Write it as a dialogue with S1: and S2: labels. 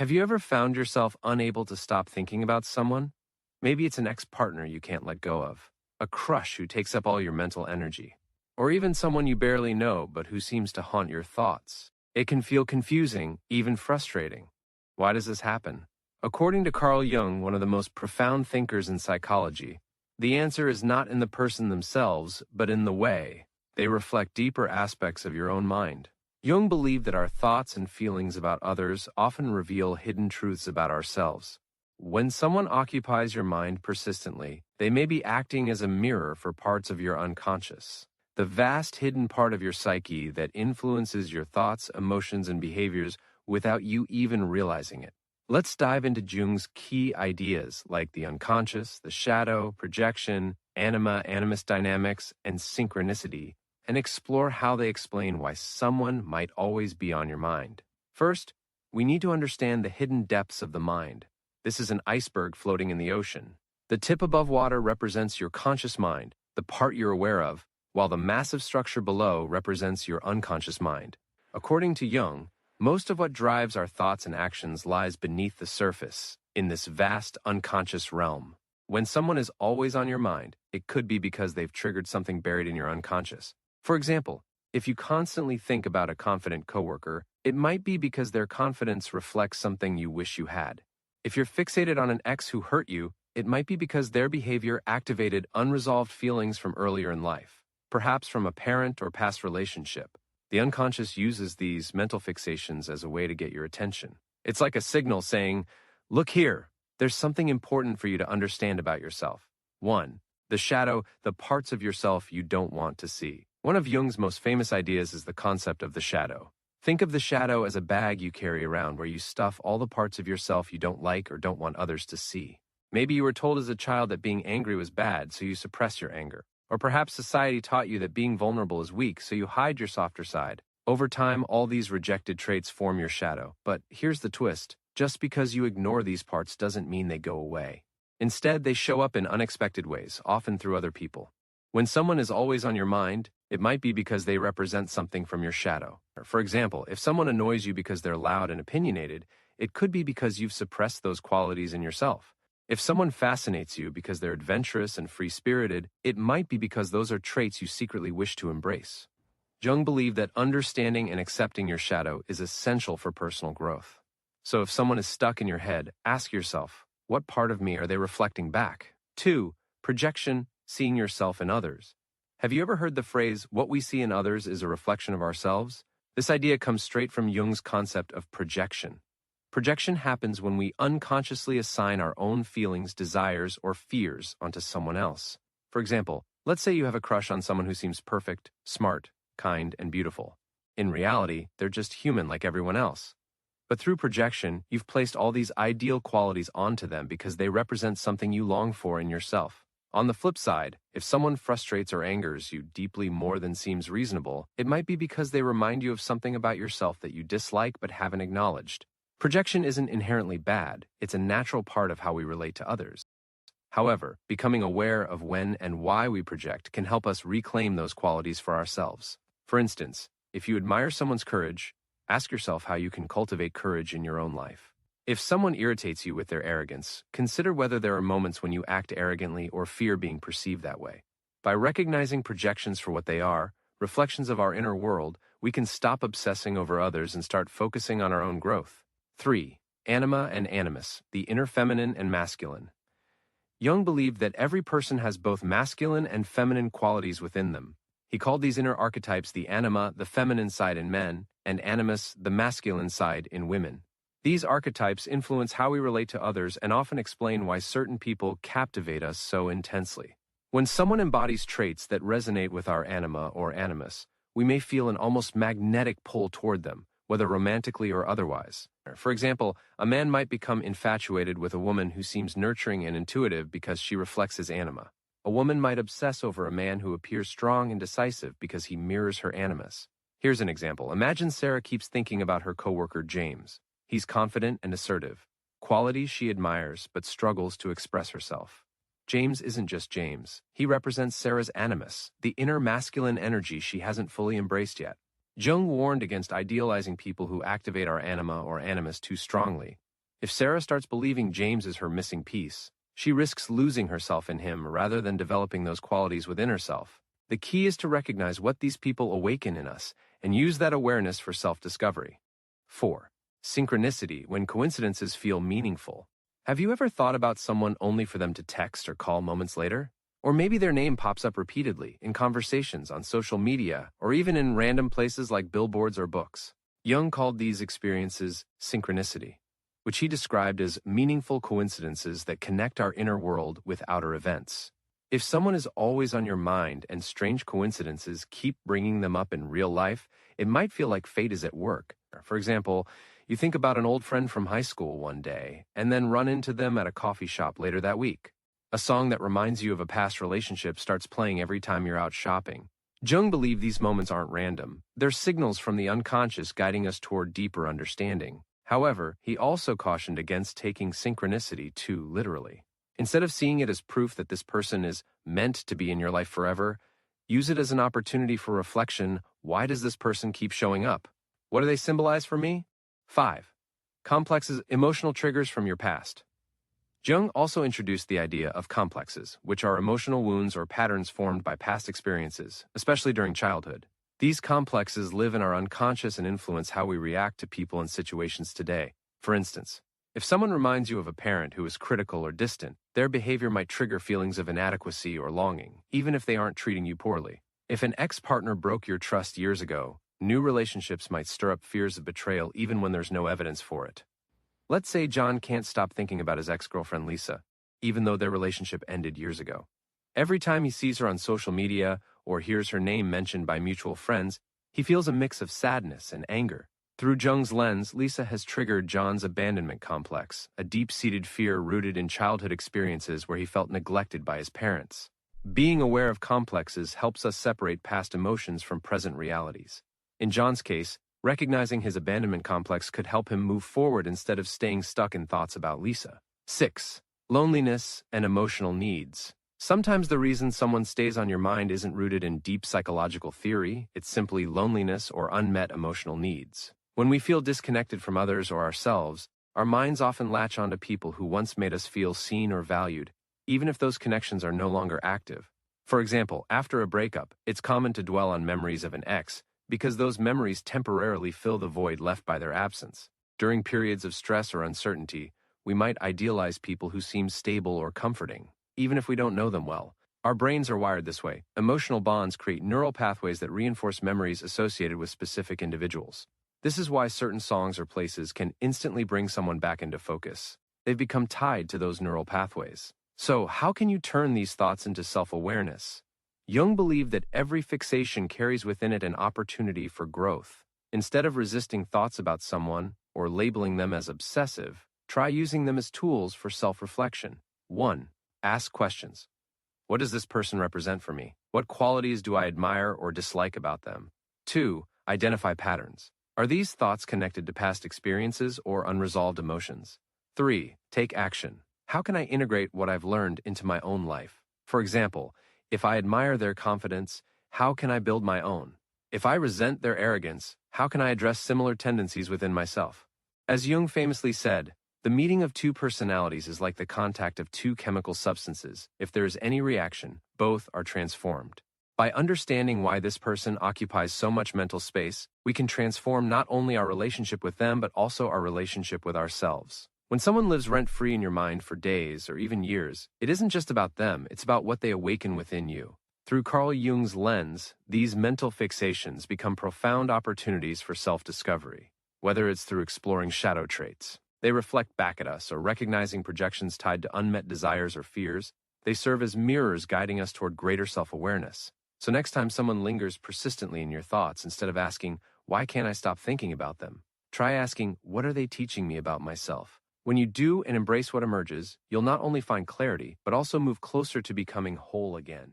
S1: Have you ever found yourself unable to stop thinking about someone? Maybe it's an ex-partner you can't let go of, a crush who takes up all your mental energy, or even someone you barely know but who seems to haunt your thoughts. It can feel confusing, even frustrating. Why does this happen? According to Carl Jung, one of the most profound thinkers in psychology, the answer is not in the person themselves, but in the way they reflect deeper aspects of your own mind. Jung believed that our thoughts and feelings about others often reveal hidden truths about ourselves. When someone occupies your mind persistently, they may be acting as a mirror for parts of your unconscious, the vast hidden part of your psyche that influences your thoughts, emotions, and behaviors without you even realizing it. Let's dive into Jung's key ideas like the unconscious, the shadow, projection, anima, animus dynamics, and synchronicity, and explore how they explain why someone might always be on your mind. First, we need to understand the hidden depths of the mind. This is an iceberg floating in the ocean. The tip above water represents your conscious mind, the part you're aware of, while the massive structure below represents your unconscious mind. According to Jung, most of what drives our thoughts and actions lies beneath the surface, in this vast unconscious realm. When someone is always on your mind, it could be because they've triggered something buried in your unconscious. For example, if you constantly think about a confident coworker, it might be because their confidence reflects something you wish you had. If you're fixated on an ex who hurt you, it might be because their behavior activated unresolved feelings from earlier in life, perhaps from a parent or past relationship. The unconscious uses these mental fixations as a way to get your attention. It's like a signal saying, "Look here, there's something important for you to understand about yourself." 1. The shadow, the parts of yourself you don't want to see. One of Jung's most famous ideas is the concept of the shadow. Think of the shadow as a bag you carry around where you stuff all the parts of yourself you don't like or don't want others to see. Maybe you were told as a child that being angry was bad, so you suppress your anger. Or perhaps society taught you that being vulnerable is weak, so you hide your softer side. Over time, all these rejected traits form your shadow. But here's the twist. Just because you ignore these parts doesn't mean they go away. Instead, they show up in unexpected ways, often through other people. When someone is always on your mind, it might be because they represent something from your shadow. For example, if someone annoys you because they're loud and opinionated, it could be because you've suppressed those qualities in yourself. If someone fascinates you because they're adventurous and free-spirited, it might be because those are traits you secretly wish to embrace. Jung believed that understanding and accepting your shadow is essential for personal growth. So if someone is stuck in your head, ask yourself, what part of me are they reflecting back? 2. Projection, seeing yourself in others. Have you ever heard the phrase, what we see in others is a reflection of ourselves? This idea comes straight from Jung's concept of projection. Projection happens when we unconsciously assign our own feelings, desires, or fears onto someone else. For example, let's say you have a crush on someone who seems perfect, smart, kind, and beautiful. In reality, they're just human like everyone else. But through projection, you've placed all these ideal qualities onto them because they represent something you long for in yourself. On the flip side, if someone frustrates or angers you deeply more than seems reasonable, it might be because they remind you of something about yourself that you dislike but haven't acknowledged. Projection isn't inherently bad, it's a natural part of how we relate to others. However, becoming aware of when and why we project can help us reclaim those qualities for ourselves. For instance, if you admire someone's courage, ask yourself how you can cultivate courage in your own life. If someone irritates you with their arrogance, consider whether there are moments when you act arrogantly or fear being perceived that way. By recognizing projections for what they are, reflections of our inner world, we can stop obsessing over others and start focusing on our own growth. 3. Anima and animus, the inner feminine and masculine. Jung believed that every person has both masculine and feminine qualities within them. He called these inner archetypes the anima, the feminine side in men, and animus, the masculine side in women. These archetypes influence how we relate to others and often explain why certain people captivate us so intensely. When someone embodies traits that resonate with our anima or animus, we may feel an almost magnetic pull toward them, whether romantically or otherwise. For example, a man might become infatuated with a woman who seems nurturing and intuitive because she reflects his anima. A woman might obsess over a man who appears strong and decisive because he mirrors her animus. Here's an example. Imagine Sarah keeps thinking about her coworker James. He's confident and assertive, qualities she admires but struggles to express herself. James isn't just James. He represents Sarah's animus, the inner masculine energy she hasn't fully embraced yet. Jung warned against idealizing people who activate our anima or animus too strongly. If Sarah starts believing James is her missing piece, she risks losing herself in him rather than developing those qualities within herself. The key is to recognize what these people awaken in us and use that awareness for self-discovery. 4. Synchronicity, when coincidences feel meaningful. Have you ever thought about someone only for them to text or call moments later? Or maybe their name pops up repeatedly in conversations on social media or even in random places like billboards or books. Jung called these experiences synchronicity, which he described as meaningful coincidences that connect our inner world with outer events. If someone is always on your mind and strange coincidences keep bringing them up in real life, it might feel like fate is at work. For example, you think about an old friend from high school one day and then run into them at a coffee shop later that week. A song that reminds you of a past relationship starts playing every time you're out shopping. Jung believed these moments aren't random. They're signals from the unconscious guiding us toward deeper understanding. However, he also cautioned against taking synchronicity too literally. Instead of seeing it as proof that this person is meant to be in your life forever, use it as an opportunity for reflection. Why does this person keep showing up? What do they symbolize for me? 5. Complexes, emotional triggers from your past. Jung also introduced the idea of complexes, which are emotional wounds or patterns formed by past experiences, especially during childhood. These complexes live in our unconscious and influence how we react to people and situations today. For instance, if someone reminds you of a parent who is critical or distant, their behavior might trigger feelings of inadequacy or longing, even if they aren't treating you poorly. If an ex-partner broke your trust years ago, new relationships might stir up fears of betrayal even when there's no evidence for it. Let's say John can't stop thinking about his ex-girlfriend Lisa, even though their relationship ended years ago. Every time he sees her on social media or hears her name mentioned by mutual friends, he feels a mix of sadness and anger. Through Jung's lens, Lisa has triggered John's abandonment complex, a deep-seated fear rooted in childhood experiences where he felt neglected by his parents. Being aware of complexes helps us separate past emotions from present realities. In John's case, recognizing his abandonment complex could help him move forward instead of staying stuck in thoughts about Lisa. 6. Loneliness and emotional needs. Sometimes the reason someone stays on your mind isn't rooted in deep psychological theory, it's simply loneliness or unmet emotional needs. When we feel disconnected from others or ourselves, our minds often latch onto people who once made us feel seen or valued, even if those connections are no longer active. For example, after a breakup, it's common to dwell on memories of an ex, because those memories temporarily fill the void left by their absence. During periods of stress or uncertainty, we might idealize people who seem stable or comforting, even if we don't know them well. Our brains are wired this way. Emotional bonds create neural pathways that reinforce memories associated with specific individuals. This is why certain songs or places can instantly bring someone back into focus. They've become tied to those neural pathways. So, how can you turn these thoughts into self-awareness? Jung believed that every fixation carries within it an opportunity for growth. Instead of resisting thoughts about someone or labeling them as obsessive, try using them as tools for self-reflection. 1. Ask questions. What does this person represent for me? What qualities do I admire or dislike about them? 2. Identify patterns. Are these thoughts connected to past experiences or unresolved emotions? 3. Take action. How can I integrate what I've learned into my own life? For example, if I admire their confidence, how can I build my own? If I resent their arrogance, how can I address similar tendencies within myself? As Jung famously said, the meeting of two personalities is like the contact of two chemical substances. If there is any reaction, both are transformed. By understanding why this person occupies so much mental space, we can transform not only our relationship with them but also our relationship with ourselves. When someone lives rent-free in your mind for days or even years, it isn't just about them, it's about what they awaken within you. Through Carl Jung's lens, these mental fixations become profound opportunities for self-discovery. Whether it's through exploring shadow traits, they reflect back at us, or recognizing projections tied to unmet desires or fears, they serve as mirrors guiding us toward greater self-awareness. So next time someone lingers persistently in your thoughts, instead of asking, why can't I stop thinking about them? Try asking, what are they teaching me about myself? When you do and embrace what emerges, you'll not only find clarity, but also move closer to becoming whole again.